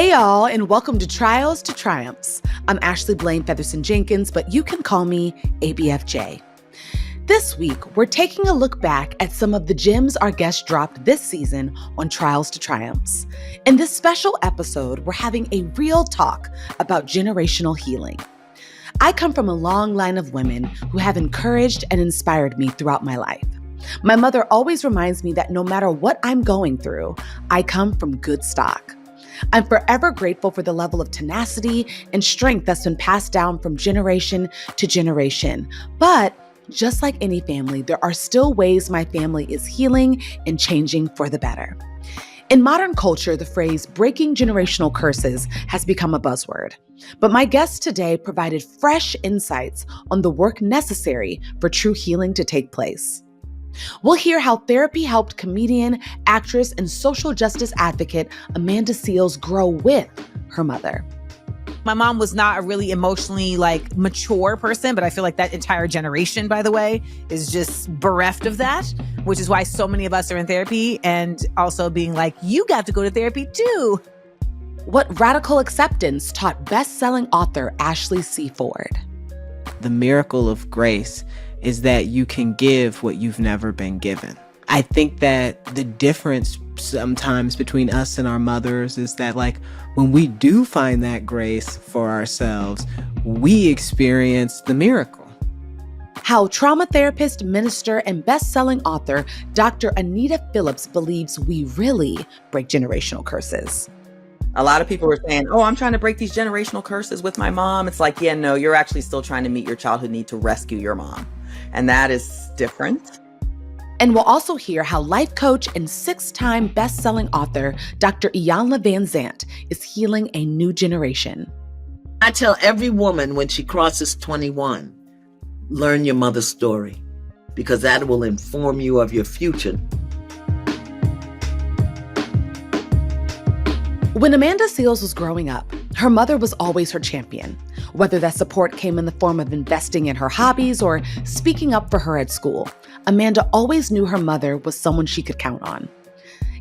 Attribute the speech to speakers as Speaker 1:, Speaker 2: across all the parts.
Speaker 1: Hey y'all, and welcome to Trials to Triumphs. I'm Ashley Blaine Featherson-Jenkins, but you can call me ABFJ. This week, we're taking a look back at some of the gems our guests dropped this season on Trials to Triumphs. In this special episode, we're having a real talk about generational healing. I come from a long line of women who have encouraged and inspired me throughout my life. My mother always reminds me that no matter what I'm going through, I come from good stock. I'm forever grateful for the level of tenacity and strength that's been passed down from generation to generation. But just like any family, there are still ways my family is healing and changing for the better. In modern culture, the phrase breaking generational curses has become a buzzword. But my guests today provided fresh insights on the work necessary for true healing to take place. We'll hear how therapy helped comedian, actress, and social justice advocate Amanda Seales grow with her mother.
Speaker 2: My mom was not a really emotionally mature person, but I feel like that entire generation, by the way, is just bereft of that, which is why so many of us are in therapy and also being like, you got to go to therapy too.
Speaker 1: What radical acceptance taught best-selling author Ashley C. Ford.
Speaker 3: The miracle of grace is that you can give what you've never been given. I think that the difference sometimes between us and our mothers is that when we do find that grace for ourselves, we experience the miracle.
Speaker 1: How trauma therapist, minister, and best-selling author Dr. Anita Phillips believes we really break generational curses.
Speaker 4: A lot of people were saying, oh, I'm trying to break these generational curses with my mom. It's like, yeah, no, you're actually still trying to meet your childhood need to rescue your mom. And that is different.
Speaker 1: And we'll also hear how life coach and 6-time best-selling author Dr. Iyanla Vanzant is healing a new generation.
Speaker 5: I tell every woman when she crosses 21, learn your mother's story, because that will inform you of your future.
Speaker 1: When Amanda Seales was growing up, her mother was always her champion, whether that support came in the form of investing in her hobbies or speaking up for her at school. Amanda always knew her mother was someone she could count on.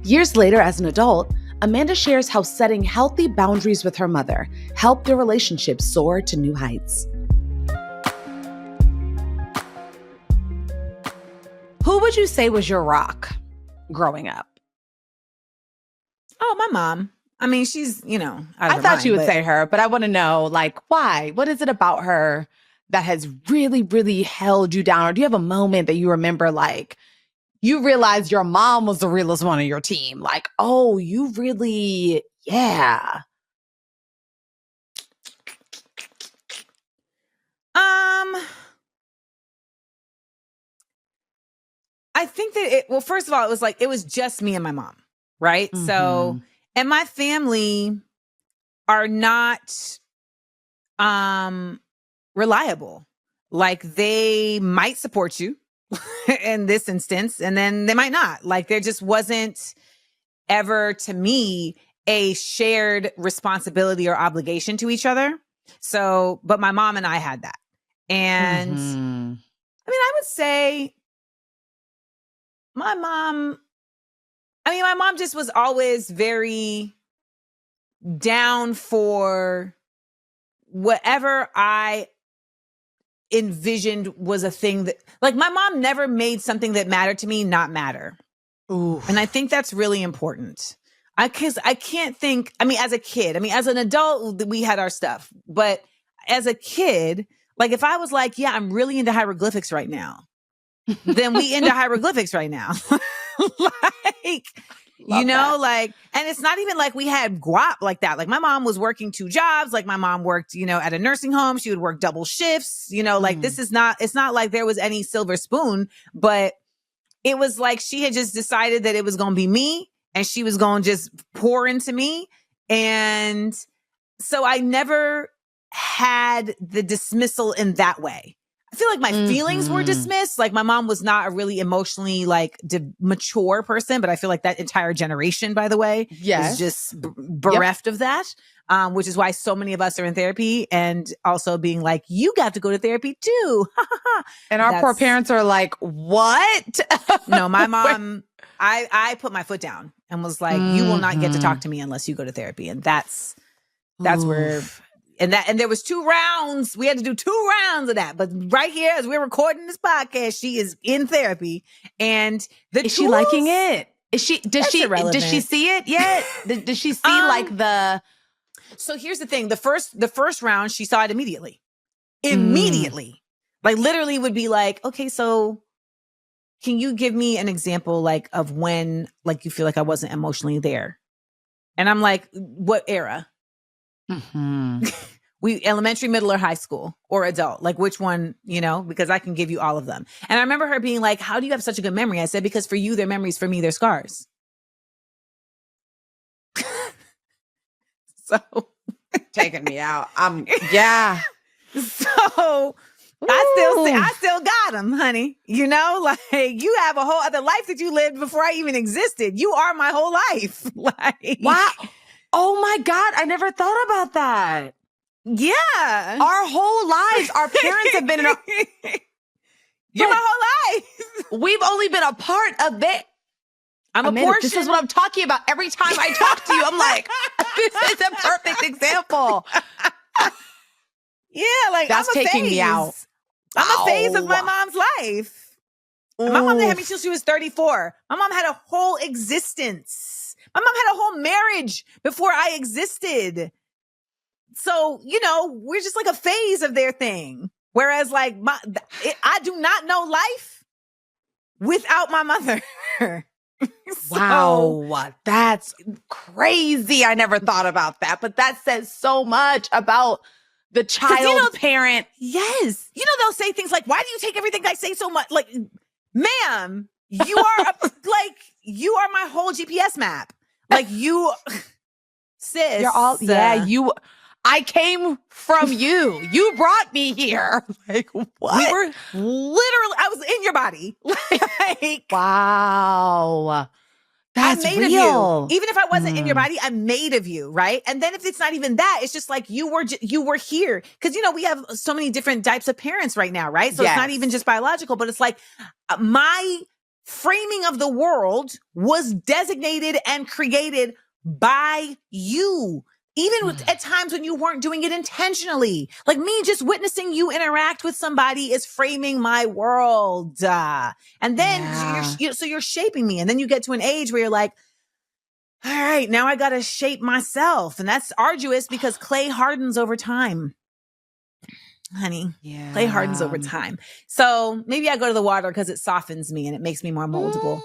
Speaker 1: Years later, as an adult, Amanda shares how setting healthy boundaries with her mother helped their relationship soar to new heights. Who would you say was your rock growing up?
Speaker 2: Oh, my mom. I mean, she's, out of
Speaker 1: I
Speaker 2: her
Speaker 1: thought
Speaker 2: mind,
Speaker 1: you would
Speaker 2: but
Speaker 1: say her, but I want to know, why? What is it about her that has really, really held you down? Or do you have a moment that you remember, you realized your mom was the realest one on your team? Oh, you really, yeah.
Speaker 2: I think that first of all, it was just me and my mom, right?
Speaker 1: Mm-hmm.
Speaker 2: So, and my family are not reliable. They might support you in this instance, and then they might not. There just wasn't ever, to me, a shared responsibility or obligation to each other. So, but my mom and I had that. And I would say my mom just was always very down for whatever I envisioned was a thing that, my mom never made something that mattered to me not matter.
Speaker 1: Ooh.
Speaker 2: And I think that's really important. Because I can't think, as a kid, as an adult, we had our stuff. But as a kid, if I was yeah, I'm really into hieroglyphics right now, then we into hieroglyphics right now. And it's not even we had guap like that. My mom was working 2 jobs. My mom worked, at a nursing home. She would work double shifts, this is not, it's not like there was any silver spoon, but it was she had just decided that it was going to be me and she was going to just pour into me. And so I never had the dismissal in that way. I feel like my feelings were dismissed. My mom was not a really emotionally mature person, but I feel like that entire generation, by the way, is just bereft of that, which is why so many of us are in therapy and also being like, you got to go to therapy too.
Speaker 1: And our poor parents are like, what?
Speaker 2: No, my mom, I put my foot down and was like, you will not get to talk to me unless you go to therapy. And that's where, and there was 2 rounds. We had to do 2 rounds of that. But right here, as we're recording this podcast, she is in therapy. And
Speaker 1: is she liking it? Does she see it yet? Does she see like the...
Speaker 2: So here's the thing. The first round, she saw it immediately. Immediately. Like literally would be like, okay, so can you give me an example like of when like you feel like I wasn't emotionally there? And I'm like, what era? We elementary, middle, or high school or adult? Like which one, because I can give you all of them. And I remember her being like, how do you have such a good memory? I said, because for you, they're memories. For me, they're scars. So
Speaker 1: taking me out.
Speaker 2: So I still got him, honey. Like you have a whole other life that you lived before I even existed. You are my whole life. Like,
Speaker 1: wow. Oh my God. I never thought about that.
Speaker 2: Yeah.
Speaker 1: Our whole lives, our parents have been in
Speaker 2: You're my whole life.
Speaker 1: We've only been a part of it.
Speaker 2: I'm a portion.
Speaker 1: This is what I'm talking about. Every time I talk to you, I'm like, this is a perfect example.
Speaker 2: Yeah, like
Speaker 1: that's
Speaker 2: I'm a
Speaker 1: taking
Speaker 2: phase.
Speaker 1: me out.
Speaker 2: I'm a phase of my mom's life. My mom didn't have me till she was 34. My mom had a whole existence. My mom had a whole marriage before I existed. So, we're just like a phase of their thing. Whereas like I do not know life without my mother.
Speaker 1: Wow. That's crazy. I never thought about that, but that says so much about the child parent.
Speaker 2: Yes. They'll say things like, why do you take everything I say so much? Like, ma'am, you are you are my whole GPS map. Like sis.
Speaker 1: You're all, I came from you. You brought me here. Like, what?
Speaker 2: We were literally, I was in your body. Like,
Speaker 1: wow. That's
Speaker 2: I made
Speaker 1: real.
Speaker 2: of you. Even if I wasn't in your body, I made of you, right? And then if it's not even that, it's just like you were here. Because, we have so many different types of parents right now, right? So It's not even just biological, but it's like my framing of the world was designated and created by you. Even at times when you weren't doing it intentionally. Like me just witnessing you interact with somebody is framing my world. And then you're shaping me. And then you get to an age where you're like, all right, now I got to shape myself. And that's arduous because clay hardens over time. Honey, clay hardens over time. So maybe I go to the water because it softens me and it makes me more moldable.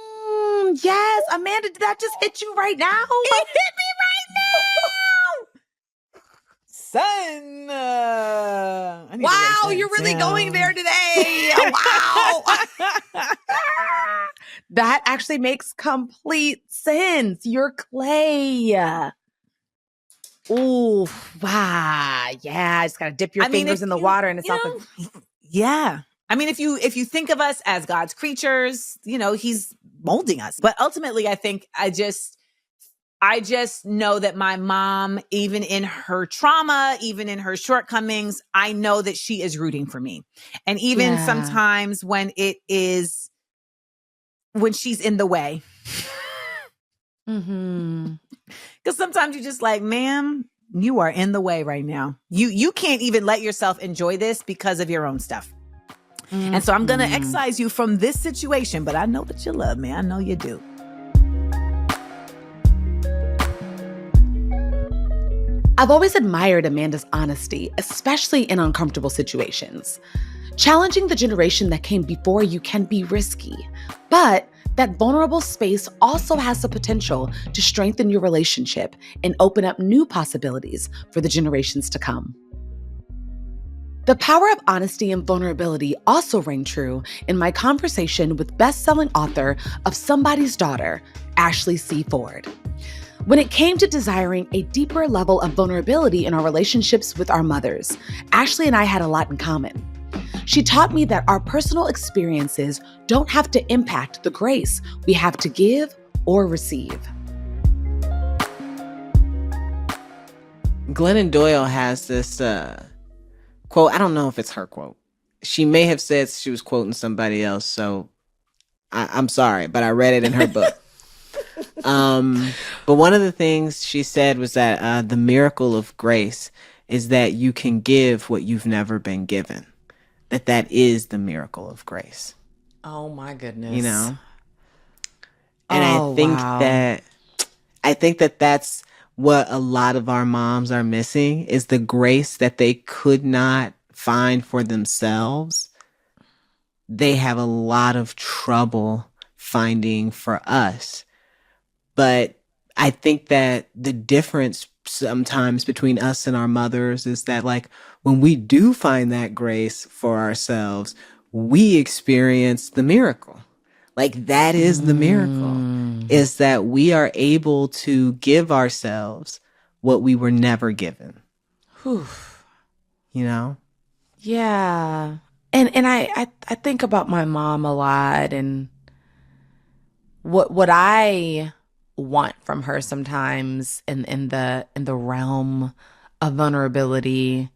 Speaker 1: Yes. Amanda, did that just hit you right now?
Speaker 2: It hit me right now. Son.
Speaker 1: Wow, you're really going there today. Wow. That actually makes complete sense. You're clay. Ooh, wow. Yeah, I just got to dip your fingers in the water and it's not
Speaker 2: Yeah. I mean, if you think of us as God's creatures, he's molding us. But ultimately, I think I just know that my mom, even in her trauma, even in her shortcomings, I know that she is rooting for me. And even sometimes when she's in the way. Because sometimes you're just like, ma'am, you are in the way right now. You can't even let yourself enjoy this because of your own stuff. And so I'm going to excise you from this situation, but I know that you love me. I know you do.
Speaker 1: I've always admired Amanda's honesty, especially in uncomfortable situations. Challenging the generation that came before you can be risky, but that vulnerable space also has the potential to strengthen your relationship and open up new possibilities for the generations to come. The power of honesty and vulnerability also rang true in my conversation with best-selling author of Somebody's Daughter, Ashley C. Ford. When it came to desiring a deeper level of vulnerability in our relationships with our mothers, Ashley and I had a lot in common. She taught me that our personal experiences don't have to impact the grace we have to give or receive.
Speaker 3: Glennon Doyle has this quote. I don't know if it's her quote. She may have said she was quoting somebody else, so I'm sorry, but I read it in her book. But one of the things she said was that the miracle of grace is that you can give what you've never been given. That is the miracle of grace.
Speaker 1: Oh my goodness.
Speaker 3: You know? And
Speaker 1: Oh, wow.
Speaker 3: I think that that's what a lot of our moms are missing, is the grace that they could not find for themselves. They have a lot of trouble finding for us. But I think that the difference sometimes between us and our mothers is that, like, when we do find that grace for ourselves, we experience the miracle. Like, that is the miracle, is that we are able to give ourselves what we were never given.
Speaker 1: Whew.
Speaker 3: You know?
Speaker 1: Yeah. And I think about my mom a lot, and what I want from her sometimes in the realm of vulnerability,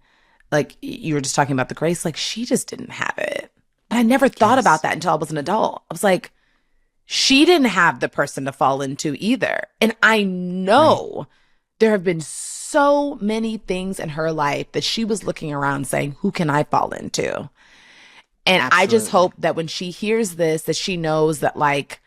Speaker 1: like you were just talking about the grace, like she just didn't have it. But I never thought about that until I was an adult. I was like, she didn't have the person to fall into either. And I know there have been so many things in her life that she was looking around saying, who can I fall into? And I just hope that when she hears this, that she knows that, like,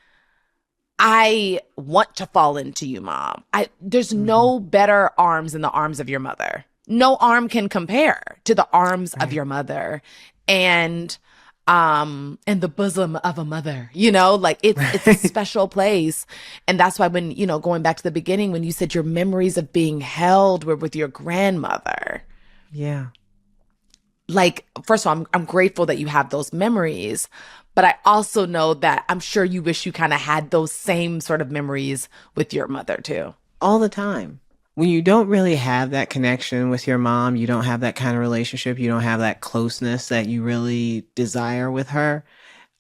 Speaker 1: I want to fall into you, Mom. There's no better arms in the arms of your mother. No arm can compare to the arms of your mother. And the bosom of a mother, you know, like it's a special place. And that's why when, you know, going back to the beginning, when you said your memories of being held were with your grandmother.
Speaker 3: Yeah.
Speaker 1: Like, first of all, I'm grateful that you have those memories, but I also know that I'm sure you wish you kind of had those same sort of memories with your mother too.
Speaker 3: All the time. When you don't really have that connection with your mom, you don't have that kind of relationship, you don't have that closeness that you really desire with her.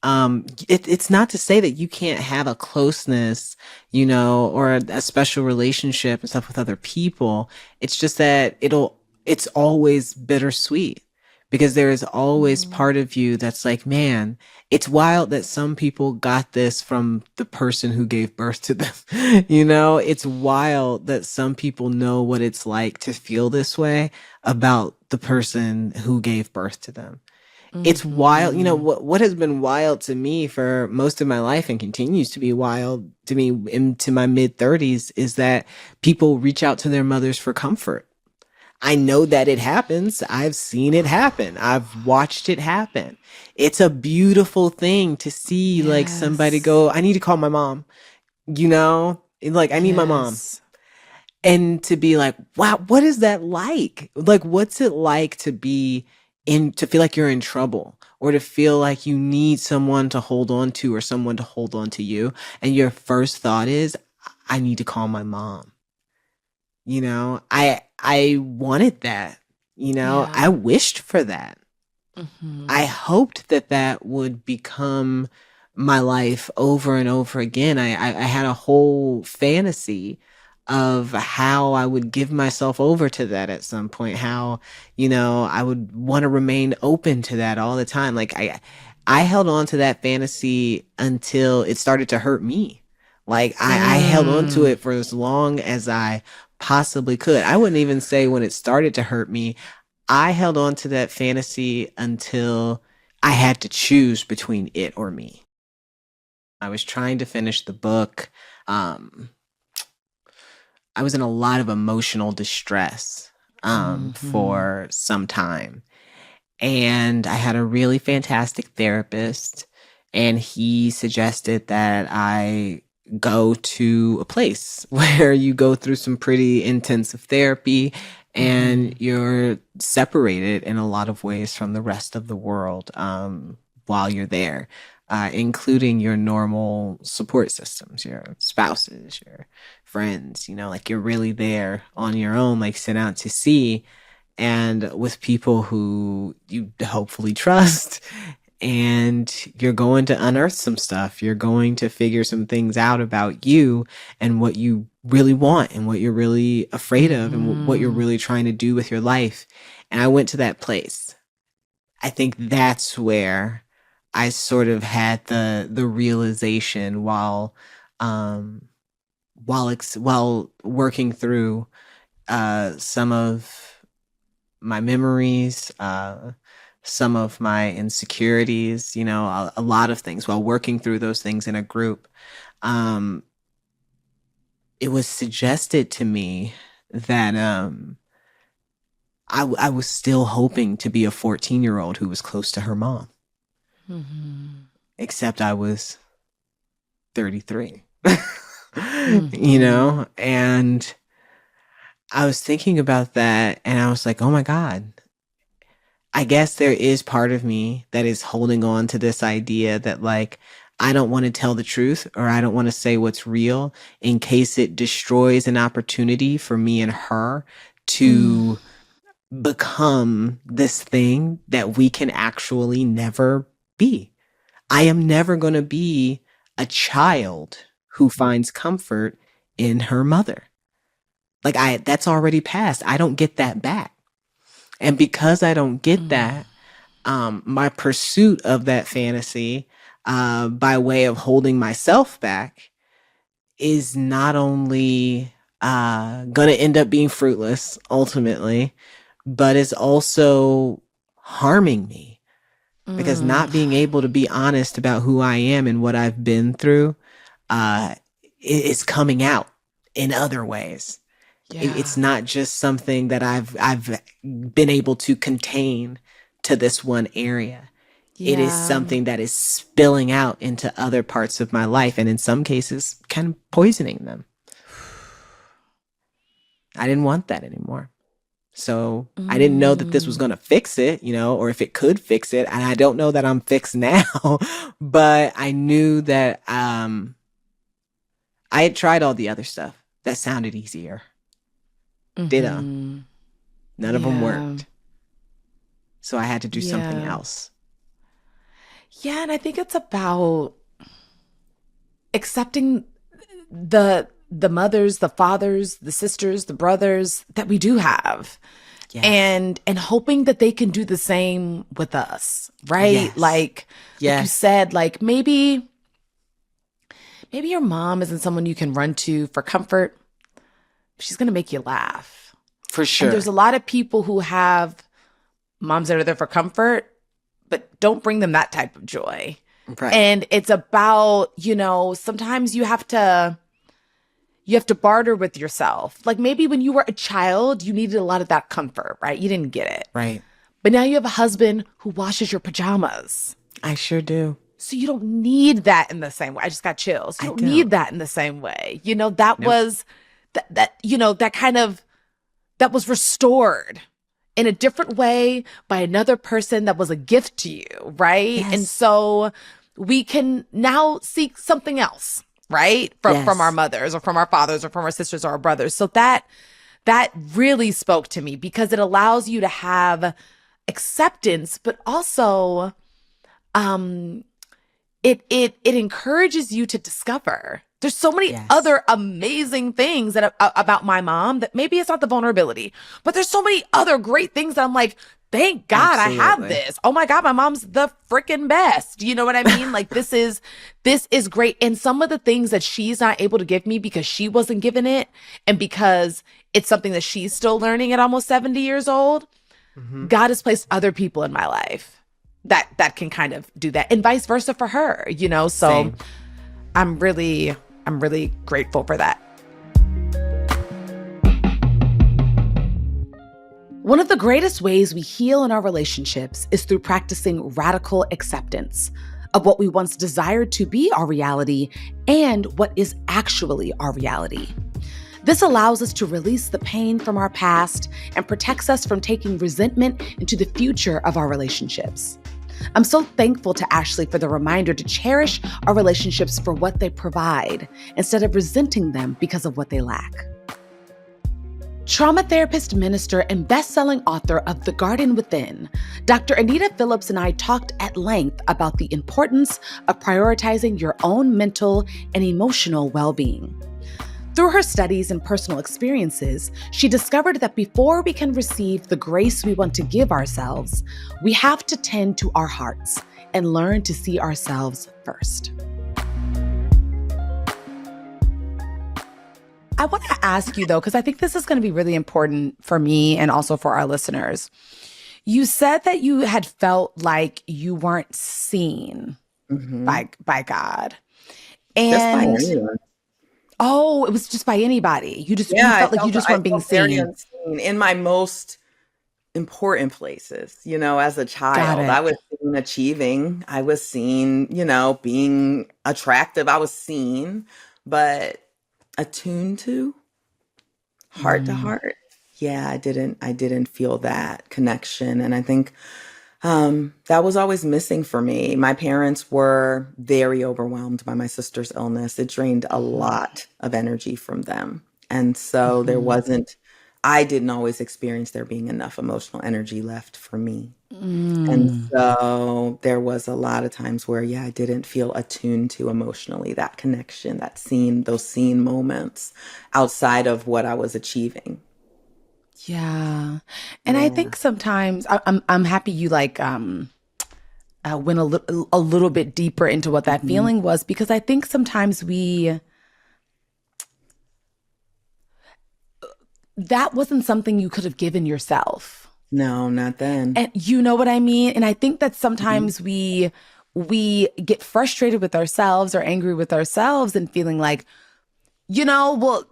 Speaker 3: It's not to say that you can't have a closeness, you know, or a special relationship and stuff with other people. It's just that it's always bittersweet, because there is always part of you that's like, man, it's wild that some people got this from the person who gave birth to them. You know, it's wild that some people know what it's like to feel this way about the person who gave birth to them. It's wild. You know, what has been wild to me for most of my life and continues to be wild to me into my mid-30s is that people reach out to their mothers for comfort. I know that it happens. I've seen it happen. I've watched it happen. It's a beautiful thing to see, like, somebody go, I need to call my mom, you know, like, I need my mom. And to be like, wow, what is that like? Like, what's it like to to feel like you're in trouble, or to feel like you need someone to hold on to, or someone to hold on to you. And your first thought is, I need to call my mom. You know, I wanted that, you know, I wished for that. I hoped that that would become my life over and over again. I had a whole fantasy of how I would give myself over to that at some point, how, you know, I would want to remain open to that all the time. Like I held on to that fantasy until it started to hurt me. Like I held on to it for as long as I possibly could. I wouldn't even say when it started to hurt me. I held on to that fantasy until I had to choose between it or me. I was trying to finish the book. I was in a lot of emotional distress for some time. And I had a really fantastic therapist, and he suggested that I go to a place where you go through some pretty intensive therapy and you're separated in a lot of ways from the rest of the world while you're there, including your normal support systems, your spouses, your friends, you know, like you're really there on your own, like sent out to sea, and with people who you hopefully trust. And you're going to unearth some stuff. You're going to figure some things out about you and what you really want and what you're really afraid of and what you're really trying to do with your life. And I went to that place. I think that's where I sort of had the realization while while working through some of my memories, some of my insecurities, a lot of things, while working through those things in a group, it was suggested to me that I was still hoping to be a 14-year-old who was close to her mom.
Speaker 1: Mm-hmm.
Speaker 3: Except I was 33,
Speaker 1: Mm-hmm.
Speaker 3: and I was thinking about that and I was like, oh my God, I guess there is part of me that is holding on to this idea that like, I don't want to tell the truth, or I don't want to say what's real in case it destroys an opportunity for me and her to become this thing that we can actually never be. I am never going to be a child who finds comfort in her mother. Like that's already passed. I don't get that back. And because I don't get that, my pursuit of that fantasy, by way of holding myself back, is not only going to end up being fruitless ultimately, but is also harming me. Because not being able to be honest about who I am and what I've been through is coming out in other ways. It's not just something that I've been able to contain to this one area. It is something that is spilling out into other parts of my life, and in some cases, kind of poisoning them. I didn't want that anymore. So I didn't know that this was going to fix it, or if it could fix it. And I don't know that I'm fixed now, but I knew that I had tried all the other stuff that sounded easier. Ditto. None of them worked. So I had to do something else.
Speaker 1: Yeah, and I think it's about accepting the mothers, the fathers, the sisters, the brothers that we do have. Yes. And hoping that they can do the same with us, right?
Speaker 3: Yes.
Speaker 1: Like you said, like maybe your mom isn't someone you can run to for comfort. She's going to make you laugh.
Speaker 3: For sure.
Speaker 1: And there's a lot of people who have moms that are there for comfort, but don't bring them that type of joy.
Speaker 3: Right.
Speaker 1: And it's about, sometimes you have to barter with yourself. Like maybe when you were a child, you needed a lot of that comfort, right? You didn't get it.
Speaker 3: Right.
Speaker 1: But now you have a husband who washes your pajamas.
Speaker 3: I sure do.
Speaker 1: So you don't need that in the same way. I just got chills. You don't need that in the same way. That was that was restored in a different way by another person that was a gift to you, right? Yes. And so we can now seek something else, right? From our mothers or from our fathers or from our sisters or our brothers. So that really spoke to me because it allows you to have acceptance, but also it encourages you to discover. There's so many other amazing things that about my mom that maybe it's not the vulnerability, but there's so many other great things that I'm like, thank God I have this. Oh my God, my mom's the freaking best. You know what I mean? Like this is great. And some of the things that she's not able to give me because she wasn't given it and because it's something that she's still learning at almost 70 years old, God has placed other people in my life that can kind of do that and vice versa for her, so same. I'm really grateful for that. One of the greatest ways we heal in our relationships is through practicing radical acceptance of what we once desired to be our reality and what is actually our reality. This allows us to release the pain from our past and protects us from taking resentment into the future of our relationships. I'm so thankful to Ashley for the reminder to cherish our relationships for what they provide instead of resenting them because of what they lack. Trauma therapist, minister, and best-selling author of The Garden Within, Dr. Anita Phillips and I talked at length about the importance of prioritizing your own mental and emotional well-being. Through her studies and personal experiences, she discovered that before we can receive the grace we want to give ourselves, we have to tend to our hearts and learn to see ourselves first. I want to ask you though, because I think this is going to be really important for me and also for our listeners. You said that you had felt like you weren't seen by God.
Speaker 4: Just by
Speaker 1: And
Speaker 4: anyone.
Speaker 1: oh, it was just by anybody. You
Speaker 4: Yeah,
Speaker 1: felt like you just
Speaker 4: I
Speaker 1: weren't being
Speaker 4: felt very
Speaker 1: seen.
Speaker 4: unseen in my most important places. As a
Speaker 1: Got
Speaker 4: child, I
Speaker 1: it.
Speaker 4: was seen achieving. I was seen, being attractive. I was seen, but attuned to, heart to heart. Yeah, I didn't feel that connection. And I think that was always missing for me. My parents were very overwhelmed by my sister's illness. It drained a lot of energy from them. And so I didn't always experience there being enough emotional energy left for me. And so there was a lot of times where, yeah, I didn't feel attuned to emotionally that connection, those scene moments outside of what I was achieving.
Speaker 1: Yeah. And I
Speaker 4: Yeah.
Speaker 1: think sometimes I'm happy you went a little bit deeper into what that feeling was, because I think sometimes that wasn't something you could have given yourself.
Speaker 4: No, not then.
Speaker 1: And you know what I mean? And I think that sometimes we get frustrated with ourselves or angry with ourselves and feeling like, well,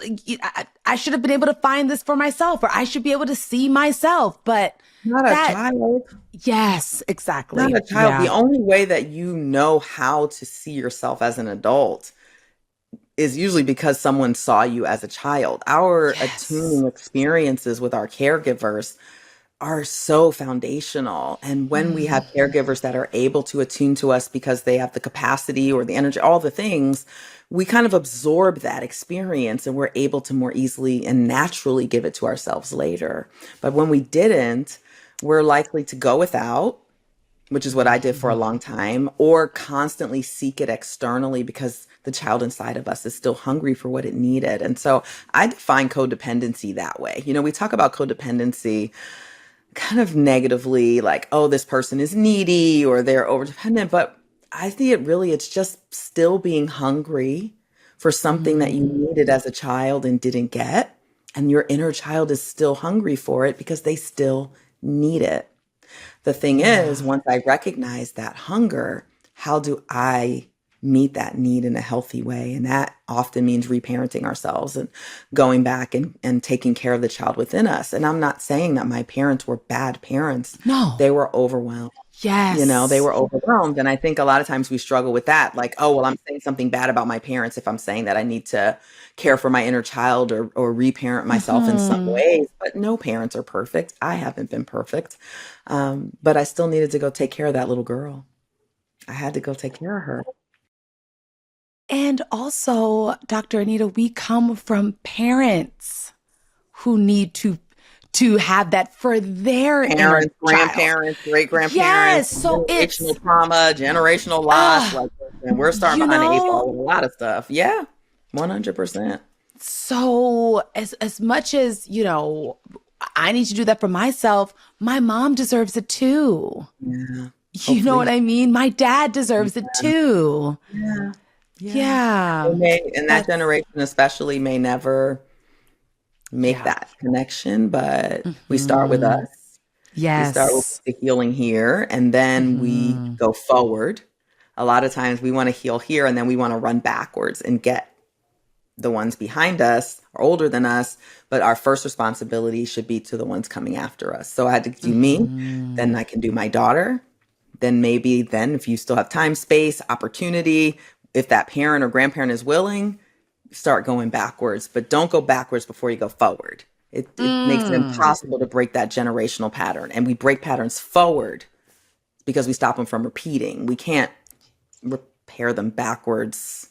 Speaker 1: I should have been able to find this for myself, or I should be able to see myself. But
Speaker 4: Not a child.
Speaker 1: yes, exactly.
Speaker 4: Not a child.
Speaker 1: Yeah.
Speaker 4: The only way that you know how to see yourself as an adult is usually because someone saw you as a child. Our attuning experiences with our caregivers are so foundational. And when we have caregivers that are able to attune to us because they have the capacity or the energy, all the things, we kind of absorb that experience and we're able to more easily and naturally give it to ourselves later. But when we didn't, we're likely to go without, which is what I did for a long time, or constantly seek it externally because the child inside of us is still hungry for what it needed. And so I define codependency that way. We talk about codependency kind of negatively, like, oh, this person is needy or they're overdependent. But I see it's just still being hungry for something that you needed as a child and didn't get. And your inner child is still hungry for it because they still need it. The thing is, once I recognize that hunger, how do I meet that need in a healthy way? And that often means reparenting ourselves and going back and taking care of the child within us. And I'm not saying that my parents were bad parents.
Speaker 1: No.
Speaker 4: They were overwhelmed.
Speaker 1: Yes.
Speaker 4: They were overwhelmed. And I think a lot of times we struggle with that. Like, oh, well, I'm saying something bad about my parents if I'm saying that I need to care for my inner child or reparent myself in some ways. But no parents are perfect. I haven't been perfect. But I still needed to go take care of that little girl. I had to go take care of her.
Speaker 1: And also, Dr. Anita, we come from parents who need to have that for their
Speaker 4: Parents,
Speaker 1: inner child.
Speaker 4: grandparents, great grandparents,
Speaker 1: Yes, so
Speaker 4: generational trauma, generational loss, and we're starting behind the eight ball with a lot of stuff. Yeah, 100%.
Speaker 1: So as much as I need to do that for myself, my mom deserves it too.
Speaker 4: Yeah,
Speaker 1: you know what I mean? My dad deserves it too.
Speaker 4: Yeah. And that generation especially may never make that connection, but we start with us.
Speaker 1: Yes.
Speaker 4: We start with the healing here, and then we go forward. A lot of times we want to heal here, and then we want to run backwards and get the ones behind us or older than us. But our first responsibility should be to the ones coming after us. So I had to do me, then I can do my daughter. Then if you still have time, space, opportunity, if that parent or grandparent is willing, start going backwards, but don't go backwards before you go forward. It makes it impossible to break that generational pattern. And we break patterns forward because we stop them from repeating. We can't repair them backwards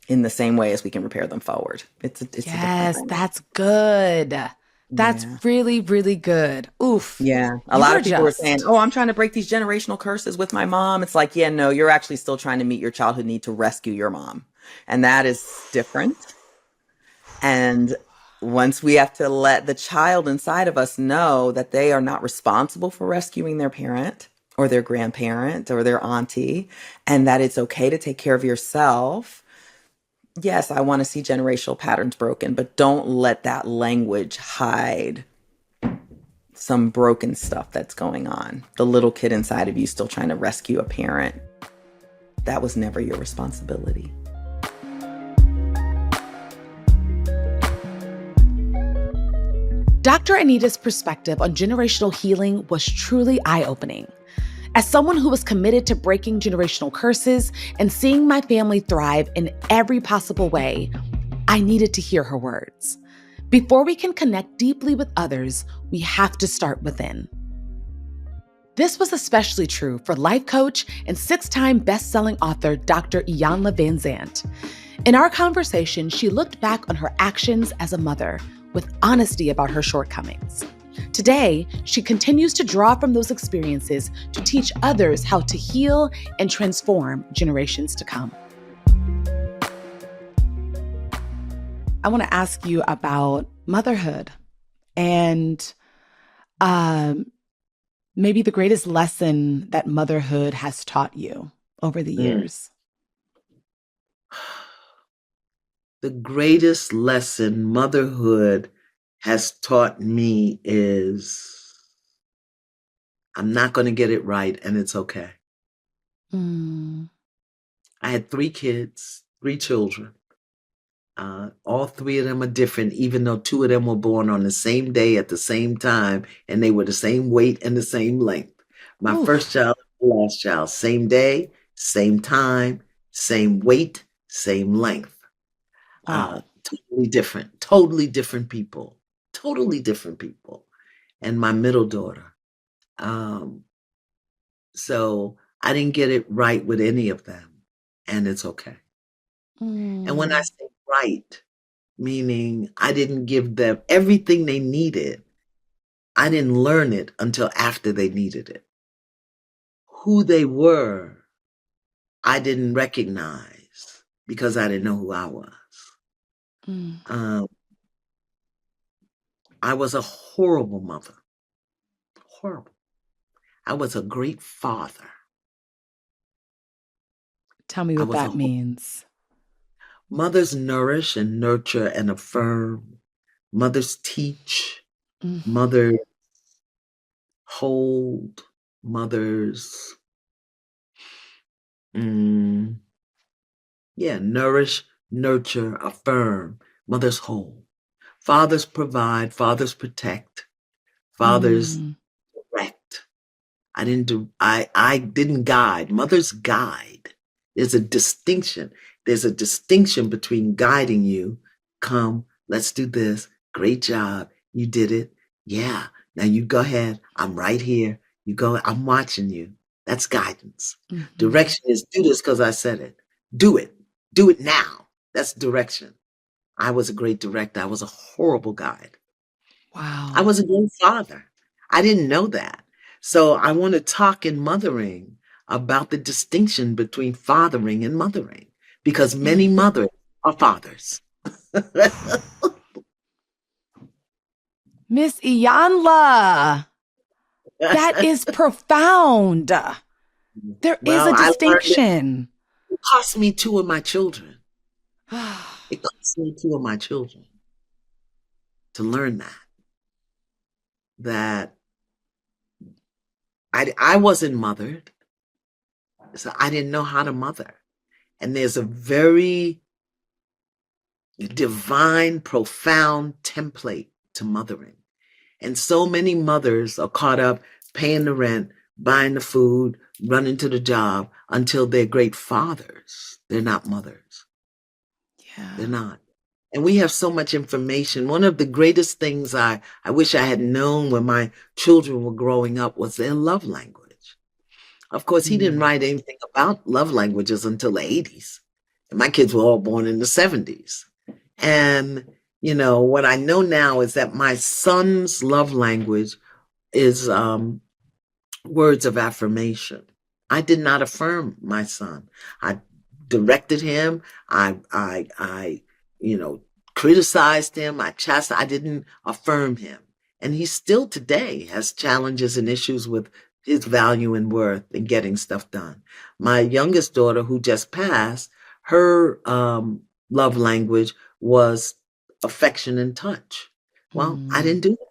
Speaker 4: in the same way as we can repair them forward. It's
Speaker 1: yes, that's good. That's really, really good. Oof.
Speaker 4: Yeah. A lot of people were saying, oh, I'm trying to break these generational curses with my mom. It's like, yeah, no, you're actually still trying to meet your childhood need to rescue your mom. And that is different. And once we have to let the child inside of us know that they are not responsible for rescuing their parent or their grandparent or their auntie, and that it's okay to take care of yourself, Yes, I want to see generational patterns broken, but don't let that language hide some broken stuff that's going on. The little kid inside of you still trying to rescue a parent. That was never your responsibility.
Speaker 1: Dr. Anita's perspective on generational healing was truly eye-opening. As someone who was committed to breaking generational curses and seeing my family thrive in every possible way, I needed to hear her words. Before we can connect deeply with others, we have to start within. This was especially true for life coach and 6-time best-selling author Dr. Iyanla Vanzant. In our conversation, she looked back on her actions as a mother with honesty about her shortcomings. Today, she continues to draw from those experiences to teach others how to heal and transform generations to come. I want to ask you about motherhood and maybe the greatest lesson that motherhood has taught you over the years.
Speaker 5: The greatest lesson motherhood has taught me is I'm not going to get it right, and it's okay.
Speaker 1: Mm.
Speaker 5: I had 3 kids, 3 children. All 3 of them are different, even though 2 of them were born on the same day at the same time, and they were the same weight and the same length. My first child and the last child, same day, same time, same weight, same length.
Speaker 1: Wow.
Speaker 5: Totally different people. And my middle daughter. So I didn't get it right with any of them, and it's okay. And when I say right, meaning I didn't give them everything they needed, I didn't learn it until after they needed it. Who they were, I didn't recognize because I didn't know who I was. I was a horrible mother. Horrible. I was a great father.
Speaker 1: Tell me what that means.
Speaker 5: Mothers nourish and nurture and affirm. Mothers teach. Mothers hold. Mothers, nourish, nurture, affirm. Mothers hold. Fathers provide. Fathers protect. Fathers direct. I didn't guide. Mothers guide. There's a distinction. There's a distinction between guiding you. Come, let's do this. Great job. You did it. Yeah. Now you go ahead. I'm right here. You go. I'm watching you. That's guidance. Direction is do this because I said it. Do it. Do it now. That's direction. I was a great director. I was a horrible guide.
Speaker 1: Wow.
Speaker 5: I was a great father. I didn't know that. So I want to talk in mothering about the distinction between fathering and mothering, because many mothers are fathers.
Speaker 1: Miss Iyanla, that is profound. There is a distinction.
Speaker 5: It cost me 2 of my children. It cost me 2 of my children to learn that I wasn't mothered, so I didn't know how to mother. And there's a very divine, profound template to mothering. And so many mothers are caught up paying the rent, buying the food, running to the job until they're great fathers. They're not mothers.
Speaker 1: Yeah.
Speaker 5: They're not. And we have so much information. One of the greatest things I wish I had known when my children were growing up was their love language. Of course, he didn't write anything about love languages until the 80s. And my kids were all born in the 70s. And, what I know now is that my son's love language is words of affirmation. I did not affirm my son. I directed him. I criticized him. I didn't affirm him. And he still today has challenges and issues with his value and worth in getting stuff done. My youngest daughter, who just passed, her love language was affection and touch. Well, I didn't do that.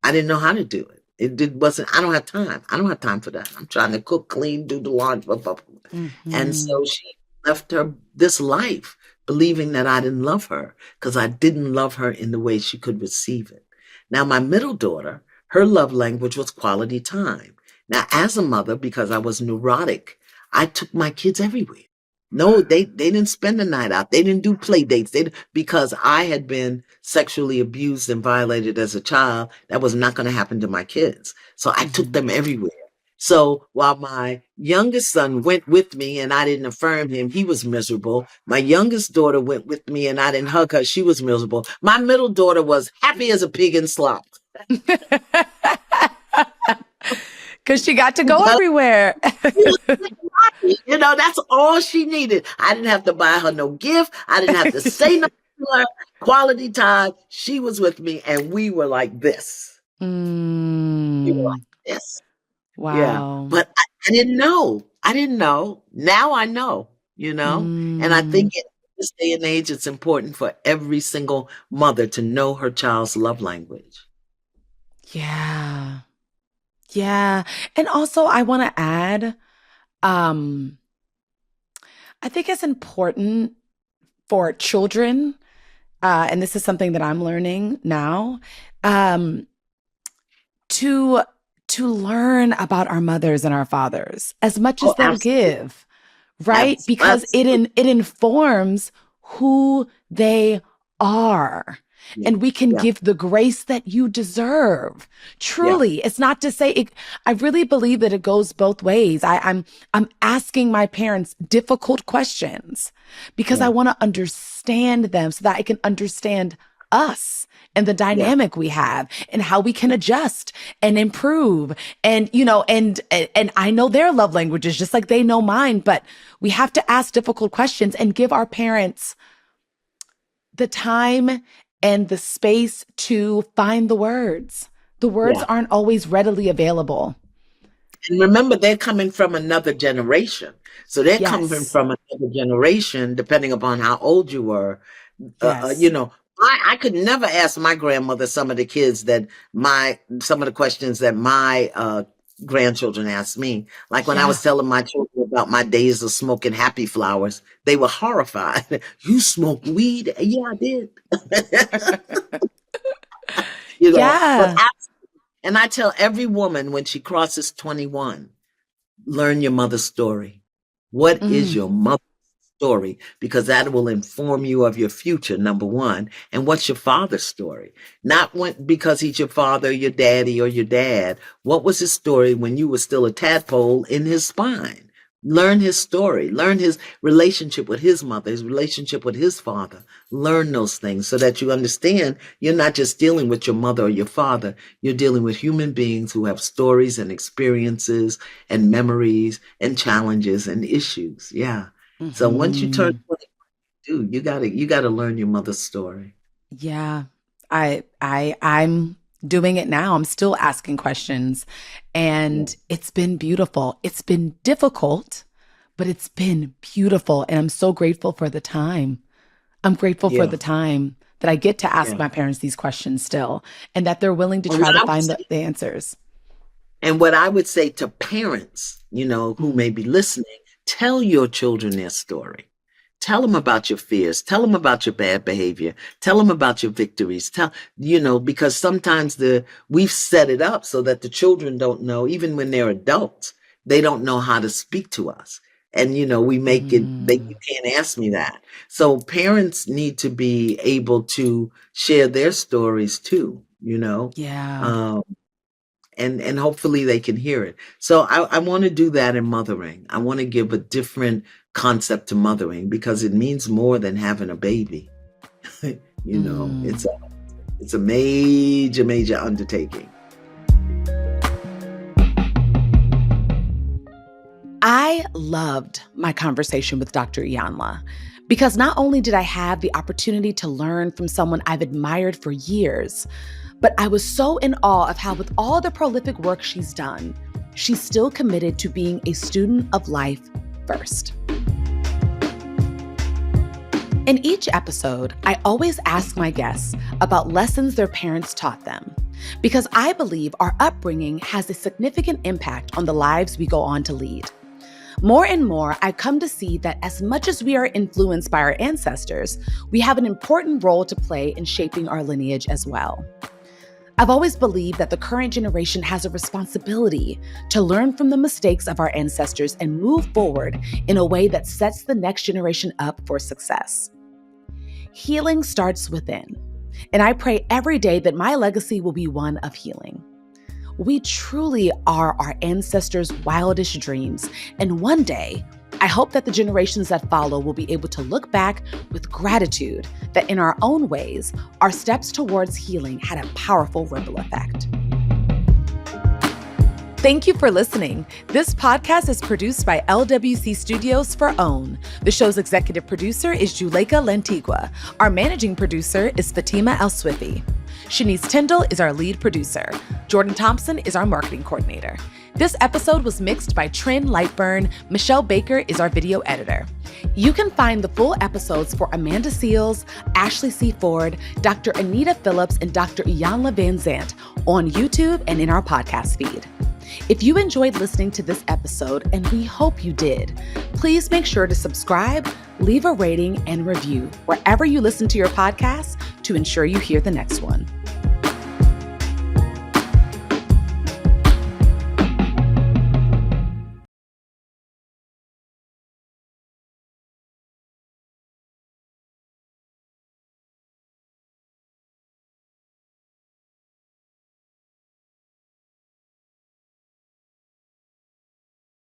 Speaker 5: I didn't know how to do it. Wasn't, I don't have time. I don't have time for that. I'm trying to cook, clean, do the laundry, blah, blah, blah. And so she left her this life believing that I didn't love her because I didn't love her in the way she could receive it. Now, my middle daughter, her love language was quality time. Now, as a mother, because I was neurotic, I took my kids everywhere. No, they didn't spend the night out. They didn't do play dates. Because I had been sexually abused and violated as a child. That was not going to happen to my kids. So I took them everywhere. So while my youngest son went with me and I didn't affirm him, he was miserable. My youngest daughter went with me and I didn't hug her. She was miserable. My middle daughter was happy as a pig in slop.
Speaker 1: Because she got to go everywhere.
Speaker 5: You know, that's all she needed. I didn't have to buy her no gift. I didn't have to say nothing to her. Quality time. She was with me and we were like this. We were like this.
Speaker 1: Wow.
Speaker 5: Yeah. But I didn't know. I didn't know. Now I know, you know? And I think in this day and age, it's important for every single mother to know her child's love language.
Speaker 1: Yeah. Yeah. And also I want to add, I think it's important for children, and this is something that I'm learning now, to learn about our mothers and our fathers as much as they'll give, right? Because it informs who they are. And we can give the grace that you deserve. Truly, it's not to say it. I really believe that it goes both ways. I'm asking my parents difficult questions because I want to understand them so that I can understand us and the dynamic we have and how we can adjust and improve. And, you know, and I know their love languages just like they know mine, but we have to ask difficult questions and give our parents the time and the space to find the words. The words aren't always readily available.
Speaker 5: And remember, they're coming from another generation. So they're coming from another generation, depending upon how old you were. You know, I could never ask my grandmother some of the questions that my grandchildren asked me. Like when I was telling my children about my days of smoking happy flowers, they were horrified. You smoke weed? Yeah, I did. You know, and I tell every woman when she crosses 21, learn your mother's story. What is your mother's story? Because that will inform you of your future, number one. And what's your father's story? Not because he's your father, your daddy, or your dad. What was his story when you were still a tadpole in his spine? Learn his story. Learn his relationship with his mother, his relationship with his father. Learn those things so that you understand you're not just dealing with your mother or your father. You're dealing with human beings who have stories and experiences and memories and challenges and issues. Yeah. So once you turn 22, you gotta learn your mother's story.
Speaker 1: Yeah. I'm doing it now. I'm still asking questions and it's been beautiful. It's been difficult, but it's been beautiful. And I'm so grateful for the time. I'm grateful for the time that I get to ask my parents these questions still and that they're willing to try to find the answers.
Speaker 5: And what I would say to parents, you know, who may be listening, tell your children their story. Tell them about your fears. Tell them about your bad behavior. Tell them about your victories. Because sometimes we've set it up so that the children don't know, even when they're adults, they don't know how to speak to us. And, you know, we make it, you can't ask me that. So parents need to be able to share their stories too, you know?
Speaker 1: Yeah.
Speaker 5: And hopefully they can hear it. So I want to do that in mothering. I want to give a different concept to mothering because it means more than having a baby. You know, it's a major, major undertaking.
Speaker 1: I loved my conversation with Dr. Iyanla because not only did I have the opportunity to learn from someone I've admired for years, but I was so in awe of how with all the prolific work she's done, she's still committed to being a student of life first. In each episode, I always ask my guests about lessons their parents taught them, because I believe our upbringing has a significant impact on the lives we go on to lead. More and more, I come to see that as much as we are influenced by our ancestors, we have an important role to play in shaping our lineage as well. I've always believed that the current generation has a responsibility to learn from the mistakes of our ancestors and move forward in a way that sets the next generation up for success. Healing starts within, and I pray every day that my legacy will be one of healing. We truly are our ancestors' wildest dreams, and one day, I hope that the generations that follow will be able to look back with gratitude that in our own ways, our steps towards healing had a powerful ripple effect. Thank you for listening. This podcast is produced by LWC Studios for OWN. The show's executive producer is Juleka Lantigua. Our managing producer is Fatima El-Swifi. Shanice Tyndall is our lead producer. Jordan Thompson is our marketing coordinator. This episode was mixed by Trin Lightburn. Michelle Baker is our video editor. You can find the full episodes for Amanda Seales, Ashley C. Ford, Dr. Anita Phillips, and Dr. Iyanla Vanzant on YouTube and in our podcast feed. If you enjoyed listening to this episode, and we hope you did, please make sure to subscribe, leave a rating, and review wherever you listen to your podcasts to ensure you hear the next one.